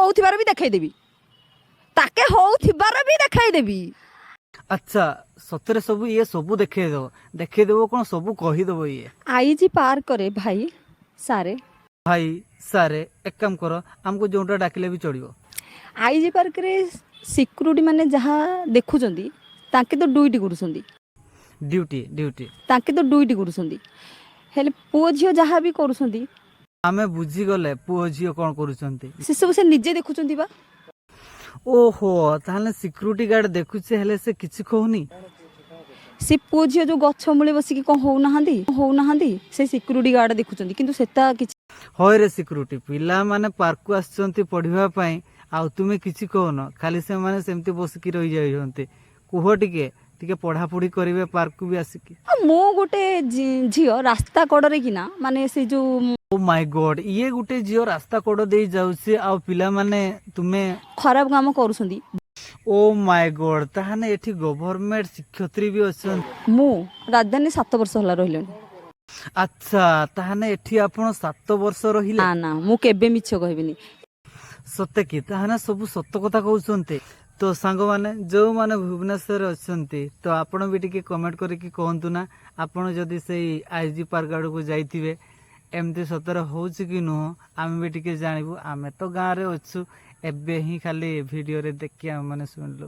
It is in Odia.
होउथिबार भी देखाई देबी ताके होउथिबार भी देखाई देबी। अच्छा सତରେ ସବୁ ଇଏ ସବୁ ଦେଖେଇଦେବ କଣ ସବୁ କହିଦେବ ଇଏ। आईजी पार्क करे भाई सारे ଭାଇ ସାରେ ଏକ କାମ କର ଆମକୁ ଯୋଉଟା ଡାକିଲେ ବି ଚଳିବ। आईजी पार्क रे सिक्यूरिटी माने जहाँ देखुचंदी ताके तो ड्यूटी करूछंदी ଡ୍ୟୁଟି ଡ୍ୟୁଟି ताके तो ड्यूटी करूछंदी हेले पुओ झियो जहाँ भी करूछंदी ଆମେ ବୁଝିଗଲେ ପୁଅ ଝିଅ କଣ କରୁଛନ୍ତି। से सब से निजे देखुचंदी बा। ଓହୋ ତାହେଲେ ସିକ୍ୟୁରିଟି ଗାର୍ଡ ଦେଖୁଛେ ହେଲେ ସେ କିଛି କହୁନି। से पुओ झियो जो गछ मूले बसिकी कौन होउनाहांदी से सिक्यूरिटी गार्ड देखुचंदी किंतु सेता किछि ହୟରେ ସିକ୍ୟୁରିଟି ପିଲାମାନେ ପାର୍କକୁ ଆସିଛନ୍ତି ପଢିବା ପାଇଁ ଆଉ ତୁମେ କିଛି କହୁନ ଖାଲି ସେମାନେ ସେମିତି ବସିକି ରହିଯାଇଛନ୍ତି। କୁହ ଟିକେ ଟିକେ ପଢାପଢି କରିବେ ପାର୍କକୁ ବି ଆସିକି। मो गोटे झियो रास्ता कड़रे किना माने से जो ओ माय गॉड ଇଏ ଗୋଟେ ଝିଅ ରାସ୍ତା କଡ଼ ଦେଇ ଯାଉଛି ଆଉ ପିଲାମାନେ ତୁମେ खराब काम करूछंदी ଓ ମାय ଗॉड ତାହେଲେ ଏଠି ଗଭର୍ଣ୍ଣମେଣ୍ଟ ଶିକ୍ଷୟତ୍ରୀ ବି ଅଛନ୍ତି। मु राजधानी 7 वर्ष होला रहिलेनी। ଆଚ୍ଛା ତାହେଲେ ଏଠି ଆପଣ 7 ବର୍ଷ ରହିଲେ। ना ना मु केबे मिछ कहबिनी। ସତେ କି ତାହେଲେ ସବୁ ସତ କଥା କହୁଛନ୍ତି। ତ ସାଙ୍ଗମାନେ ଯେଉଁମାନେ ଭୁବନେଶ୍ୱରରେ ଅଛନ୍ତି ତ ଆପଣ ବି ଟିକେ କମେଣ୍ଟ କରିକି କୁହନ୍ତୁ ନା ଆପଣ ଯଦି ସେଇ ଆଇଜି ପାର୍କ ଆଡ଼କୁ ଯାଇଥିବେ ଏମିତି ସତରେ ହେଉଛି କି ନୁହଁ ଆମେ ବି ଟିକେ ଜାଣିବୁ। ଆମେ ତ ଗାଁରେ ଅଛୁ ଏବେ ହିଁ ଖାଲି ଭିଡ଼ିଓରେ ଦେଖି ଆମେ ମାନେ ଶୁଣିଲୁ।